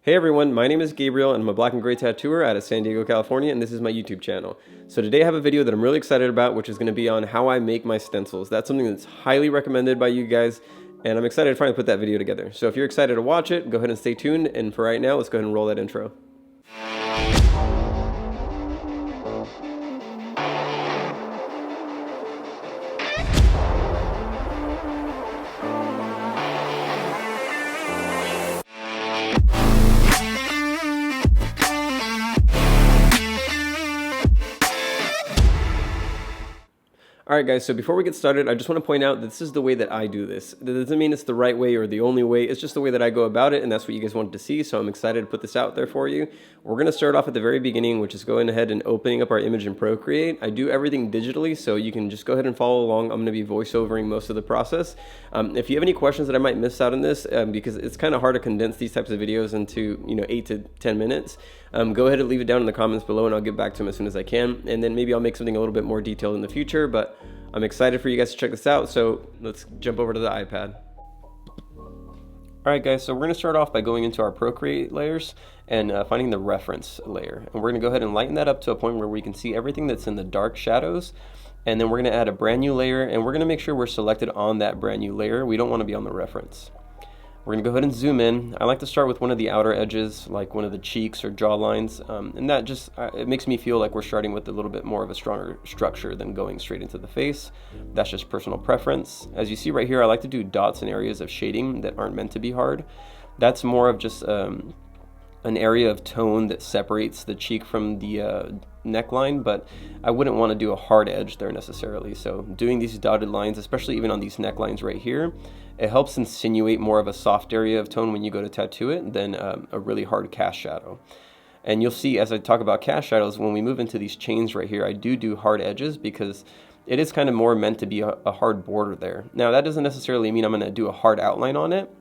Hey everyone, my name is Gabriel and I'm a black and gray tattooer out of San Diego, California, and this is my YouTube channel. So today I have a video that I'm really excited about, which is going to be on how I make my stencils. That's something that's highly recommended by you guys, and I'm excited to finally put that video together. So if you're excited to watch it, go ahead and stay tuned, and for right now, let's go ahead and roll that intro. Alright guys, so before we get started, I just want to point out that this is the way that I do this. That doesn't mean it's the right way or the only way, it's just the way that I go about it, and that's what you guys wanted to see, so I'm excited to put this out there for you. We're going to start off at the very beginning, which is going ahead and opening up our image in Procreate. I do everything digitally, so you can just go ahead and follow along. I'm going to be voiceovering most of the process. If you have any questions that I might miss out on this, because it's kind of hard to condense these types of videos into 8 to 10 minutes, go ahead and leave it down in the comments below and I'll get back to them as soon as I can, and then maybe I'll make something a little bit more detailed in the future, but I'm excited for you guys to check this out, so let's jump over to the iPad. Alright guys, so we're going to start off by going into our Procreate layers and finding the reference layer. And we're going to go ahead and lighten that up to a point where we can see everything that's in the dark shadows. And then we're going to add a brand new layer, and we're going to make sure we're selected on that brand new layer. We don't want to be on the reference. We're going to go ahead and zoom in. I like to start with one of the outer edges, like one of the cheeks or jaw lines, and that just, it makes me feel like we're starting with a little bit more of a stronger structure than going straight into the face. That's just personal preference. As you see right here, I like to do dots in areas of shading that aren't meant to be hard. That's more of just an area of tone that separates the cheek from the neckline, but I wouldn't want to do a hard edge there necessarily. So doing these dotted lines, especially even on these necklines right here, it helps insinuate more of a soft area of tone when you go to tattoo it than a really hard cast shadow. And you'll see as I talk about cast shadows, when we move into these chains right here, I do hard edges because it is kind of more meant to be a hard border there. Now that doesn't necessarily mean I'm going to do a hard outline on it,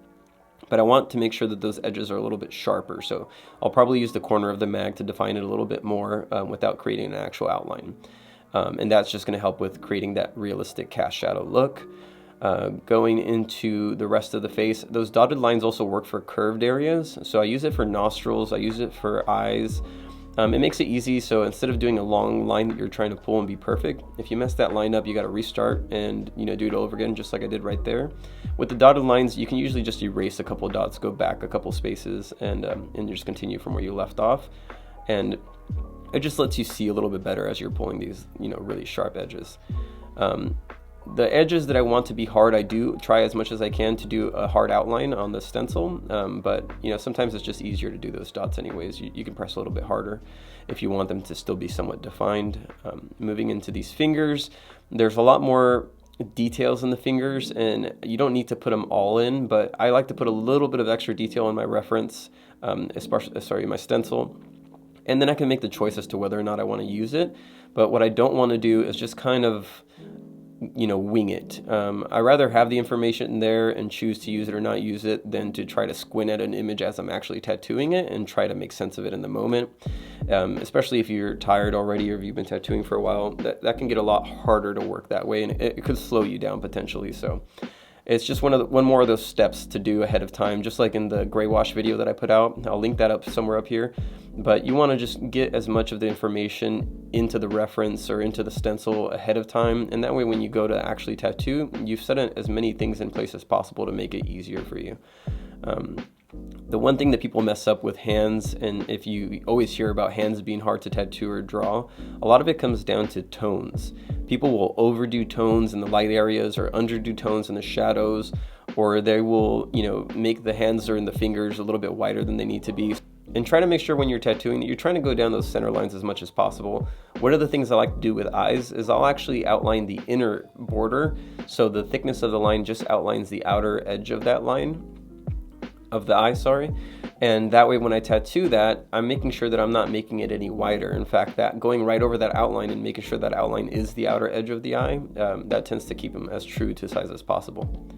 but I want to make sure that those edges are a little bit sharper. So I'll probably use the corner of the mag to define it a little bit more without creating an actual outline. And that's just going to help with creating that realistic cast shadow look. Going into the rest of the face, those dotted lines also work for curved areas. So I use it for nostrils, I use it for eyes. It makes it easy, so instead of doing a long line that you're trying to pull and be perfect, if you mess that line up, you got to restart and do it over again, just like I did right there. With the dotted lines, you can usually just erase a couple dots, go back a couple spaces, and just continue from where you left off. And it just lets you see a little bit better as you're pulling these, really sharp edges. The edges that I want to be hard, I do try as much as I can to do a hard outline on the stencil, but sometimes it's just easier to do those dots anyways. You can press a little bit harder if you want them to still be somewhat defined. Moving into these fingers, there's a lot more details in the fingers, and you don't need to put them all in, but I like to put a little bit of extra detail in my reference, especially my stencil, and then I can make the choice as to whether or not I want to use it. But what I don't want to do is just kind of wing it. I rather have the information there and choose to use it or not use it than to try to squint at an image as I'm actually tattooing it and try to make sense of it in the moment. Especially if you're tired already or if you've been tattooing for a while, that can get a lot harder to work that way, and it could slow you down potentially. So it's just one more of those steps to do ahead of time, just like in the gray wash video that I put out. I'll link that up somewhere up here. But you want to just get as much of the information into the reference or into the stencil ahead of time, and that way when you go to actually tattoo, you've set as many things in place as possible to make it easier for you. The one thing that people mess up with hands, and if you always hear about hands being hard to tattoo or draw, a lot of it comes down to tones. People will overdo tones in the light areas or underdo tones in the shadows, or they will, make the hands or in the fingers a little bit wider than they need to be. And try to make sure when you're tattooing that you're trying to go down those center lines as much as possible. One of the things I like to do with eyes is I'll actually outline the inner border, so the thickness of the line just outlines the outer edge of that line, of the eye, and that way when I tattoo that, I'm making sure that I'm not making it any wider. In fact, that going right over that outline and making sure that outline is the outer edge of the eye, that tends to keep them as true to size as possible.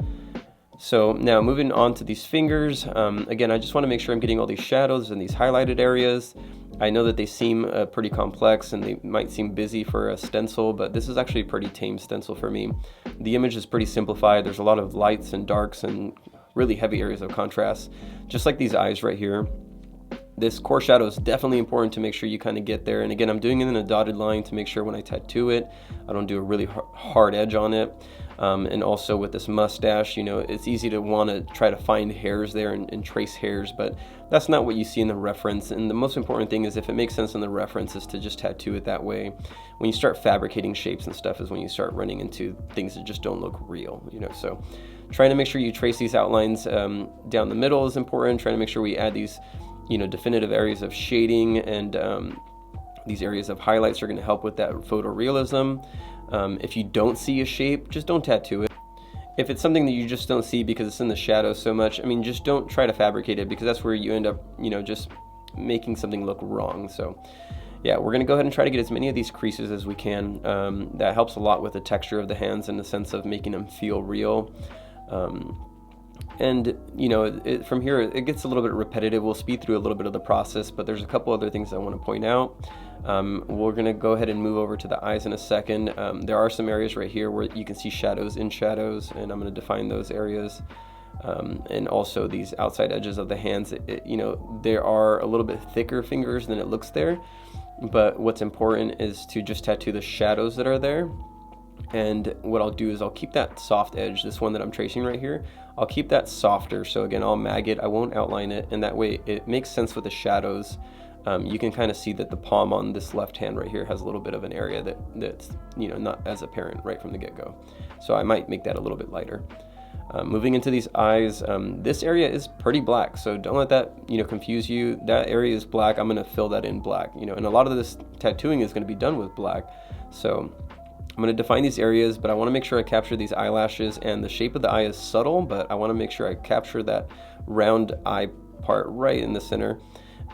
So now moving on to these fingers, again, I just want to make sure I'm getting all these shadows and these highlighted areas. I know that they seem pretty complex and they might seem busy for a stencil, but this is actually a pretty tame stencil for me. The image is pretty simplified. There's a lot of lights and darks and really heavy areas of contrast, just like these eyes right here. this core shadow is definitely important to make sure you kind of get there. And again, I'm doing it in a dotted line to make sure when I tattoo it, I don't do a really hard edge on it. And also with this mustache, you know, it's easy to want to try to find hairs there and trace hairs, but that's not what you see in the reference. And the most important thing is, if it makes sense in the reference, is to just tattoo it that way. When you start fabricating shapes and stuff is when you start running into things that just don't look real, you know. So trying to make sure you trace these outlines down the middle is important. Trying to make sure we add these, you know, definitive areas of shading, and these areas of highlights are going to help with that photorealism. If you don't see a shape, just don't tattoo it. If it's something that you just don't see because it's in the shadows so much, I mean, just don't try to fabricate it, because that's where you end up, you know, just making something look wrong. So yeah, we're going to go ahead and try to get as many of these creases as we can. That helps a lot with the texture of the hands in the sense of making them feel real. And you know, from here it gets a little bit repetitive. We'll speed through a little bit of the process, but there's a couple other things I want to point out. We're going to go ahead and move over to the eyes in a second. There are some areas right here where you can see shadows in shadows, and I'm going to define those areas. And also these outside edges of the hands, you know, there are a little bit thicker fingers than it looks there, but what's important is to just tattoo the shadows that are there. And what I'll do is I'll keep that soft edge, this one that I'm tracing right here, I'll keep that softer. So again, I'll mag it, I won't outline it, and that way it makes sense with the shadows. You can kind of see that the palm on this left hand right here has a little bit of an area that's, you know, not as apparent right from the get-go. So I might make that a little bit lighter. Moving into these eyes, this area is pretty black, so don't let that, you know, confuse you. That area is black. I'm going to fill that in black, you know, and a lot of this tattooing is going to be done with black. So I'm going to define these areas, but I want to make sure I capture these eyelashes, and the shape of the eye is subtle, but I want to make sure I capture that round eye part right in the center.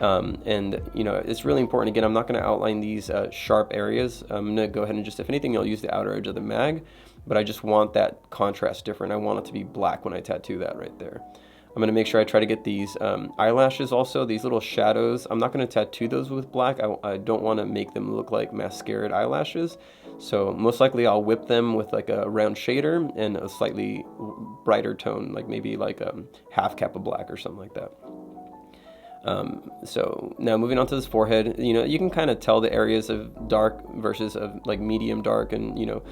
And you know, it's really important. Again, I'm not going to outline these sharp areas. I'm going to go ahead and just, if anything, I'll use the outer edge of the mag, but I just want that contrast different. I want it to be black when I tattoo that right there. I'm going to make sure I try to get these eyelashes also, these little shadows. I'm not going to tattoo those with black. I don't want to make them look like mascaraed eyelashes. So most likely I'll whip them with like a round shader and a slightly brighter tone, like maybe like a half cap of black or something like that. So now moving on to this forehead, you know, you can kind of tell the areas of dark versus of like medium dark and, you know,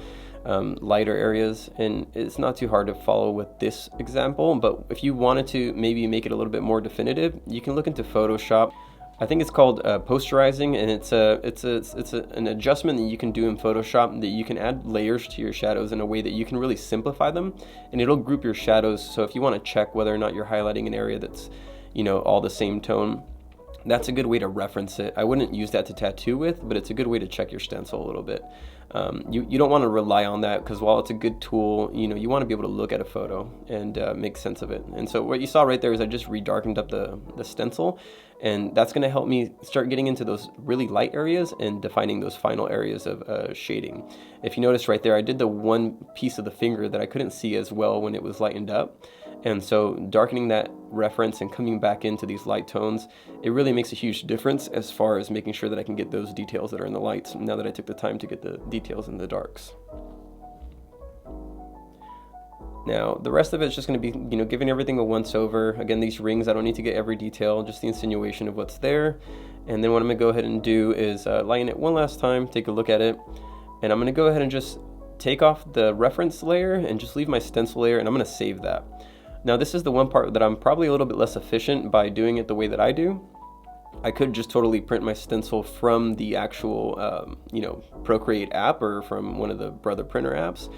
lighter areas, and it's not too hard to follow with this example. But if you wanted to maybe make it a little bit more definitive, you can look into Photoshop. I think it's called posterizing, and it's an adjustment that you can do in Photoshop that you can add layers to your shadows in a way that you can really simplify them, and it'll group your shadows. So if you want to check whether or not you're highlighting an area that's, you know, all the same tone, that's a good way to reference it. I wouldn't use that to tattoo with, but it's a good way to check your stencil a little bit. You don't want to rely on that, because while it's a good tool, you know, you want to be able to look at a photo and make sense of it. And so what you saw right there is I just redarkened up the stencil, and that's going to help me start getting into those really light areas and defining those final areas of shading. If you notice right there, I did the one piece of the finger that I couldn't see as well when it was lightened up. And so darkening that reference and coming back into these light tones, it really makes a huge difference as far as making sure that I can get those details that are in the lights, now that I took the time to get the details in the darks. Now, the rest of it is just going to be, you know, giving everything a once over. Again, these rings, I don't need to get every detail, just the insinuation of what's there. And then what I'm going to go ahead and do is lighten it one last time, take a look at it. And I'm going to go ahead and just take off the reference layer and just leave my stencil layer, and I'm going to save that. Now, this is the one part that I'm probably a little bit less efficient by doing it the way that I do. I could just totally print my stencil from the actual, you know, Procreate app or from one of the brother printer apps.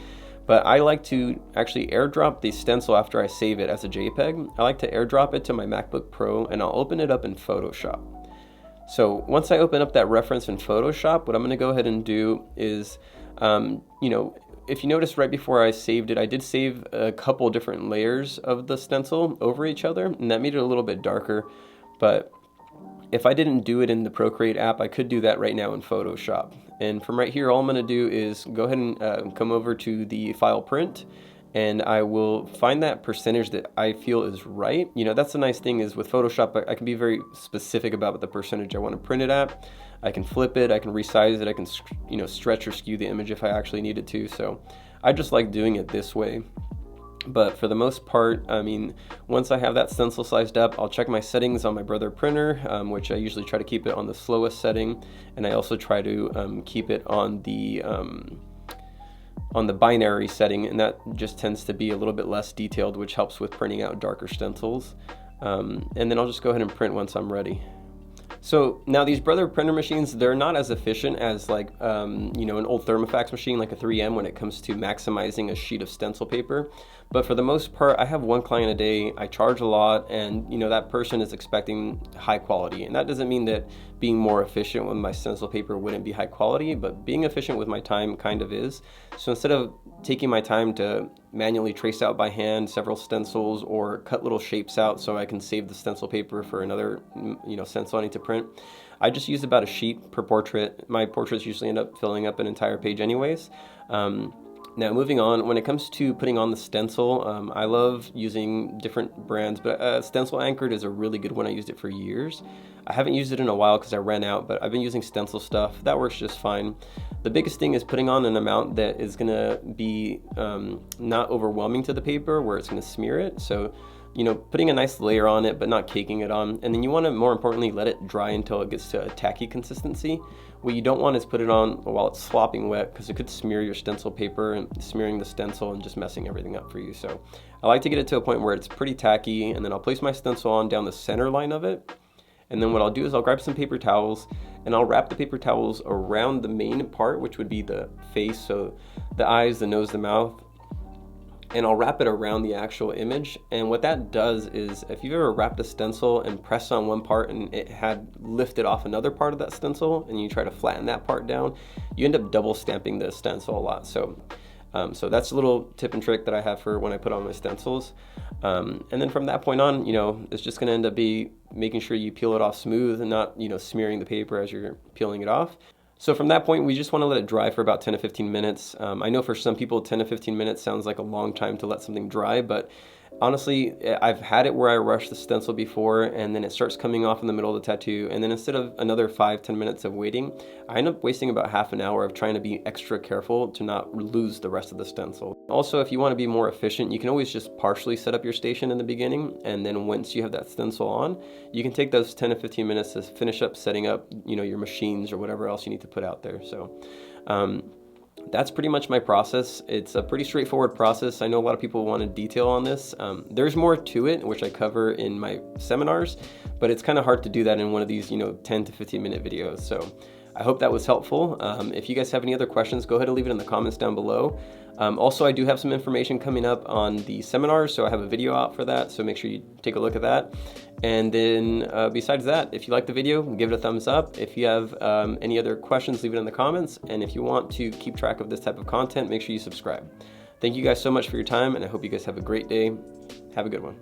But I like to actually airdrop the stencil after I save it as a JPEG. I like to airdrop it to my MacBook Pro, and I'll open it up in Photoshop. So once I open up that reference in Photoshop, what I'm going to go ahead and do is, you know, if you notice right before I saved it, I did save a couple different layers of the stencil over each other, and that made it a little bit darker. But if I didn't do it in the Procreate app, I could do that right now in Photoshop. And from right here, all I'm going to do is go ahead and come over to the file print, and I will find that percentage that I feel is right. You know, that's the nice thing is with Photoshop, I can be very specific about the percentage I want to print it at. I can flip it, I can resize it, I can, you know, stretch or skew the image if I actually needed to. So I just like doing it this way. But for the most part, I mean, once I have that stencil sized up, I'll check my settings on my Brother printer, which I usually try to keep it on the slowest setting, and I also try to keep it on the binary setting, and that just tends to be a little bit less detailed, which helps with printing out darker stencils. And then I'll just go ahead and print once I'm ready. So now these Brother printer machines, they're not as efficient as like, you know, an old Thermofax machine like a 3M when it comes to maximizing a sheet of stencil paper. But for the most part, I have one client a day, I charge a lot, and you know, that person is expecting high quality. And that doesn't mean that being more efficient with my stencil paper wouldn't be high quality, but being efficient with my time kind of is. So instead of taking my time to manually trace out by hand several stencils or cut little shapes out so I can save the stencil paper for another, you know, stencil I need to print, I just use about a sheet per portrait. My portraits usually end up filling up an entire page anyways. Now moving on, when it comes to putting on the stencil, I love using different brands, but Stencil Anchored is a really good one. I used it for years. I haven't used it in a while because I ran out, but I've been using Stencil stuff. That works just fine. The biggest thing is putting on an amount that is gonna be not overwhelming to the paper where it's gonna smear it. So, you know, putting a nice layer on it, but not caking it on. And then you wanna, more importantly, let it dry until it gets to a tacky consistency. What you don't want is put it on while it's slopping wet, because it could smear your stencil paper and smearing the stencil and just messing everything up for you. So I like to get it to a point where it's pretty tacky, and then I'll place my stencil on down the center line of it. And then what I'll do is I'll grab some paper towels and I'll wrap the paper towels around the main part, which would be the face, so the eyes, the nose, the mouth, and I'll wrap it around the actual image. And what that does is, if you've ever wrapped a stencil and pressed on one part and it had lifted off another part of that stencil and you try to flatten that part down, you end up double stamping the stencil a lot. So that's a little tip and trick that I have for when I put on my stencils. And then from that point on, you know, it's just gonna end up be making sure you peel it off smooth and not, you know, smearing the paper as you're peeling it off. So from that point, we just want to let it dry for about 10 to 15 minutes. I know for some people, 10 to 15 minutes sounds like a long time to let something dry, but honestly, I've had it where I rush the stencil before and then it starts coming off in the middle of the tattoo. And then instead of another 5-10 minutes of waiting, I end up wasting about half an hour of trying to be extra careful to not lose the rest of the stencil. Also, if you want to be more efficient, you can always just partially set up your station in the beginning. And then once you have that stencil on, you can take those 10 to 15 minutes to finish up setting up, you know, your machines or whatever else you need to put out there. So, that's pretty much my process. It's a pretty straightforward process. I know a lot of people want to detail on this. There's more to it, which I cover in my seminars, but it's kind of hard to do that in one of these, you know, 10 to 15 minute videos. So I hope that was helpful. If you guys have any other questions, go ahead and leave it in the comments down below. Also, I do have some information coming up on the seminars, so I have a video out for that, so make sure you take a look at that. And then besides that, if you like the video, give it a thumbs up. If you have any other questions, leave it in the comments. And if you want to keep track of this type of content, make sure you subscribe. Thank you guys so much for your time, and I hope you guys have a great day. Have a good one.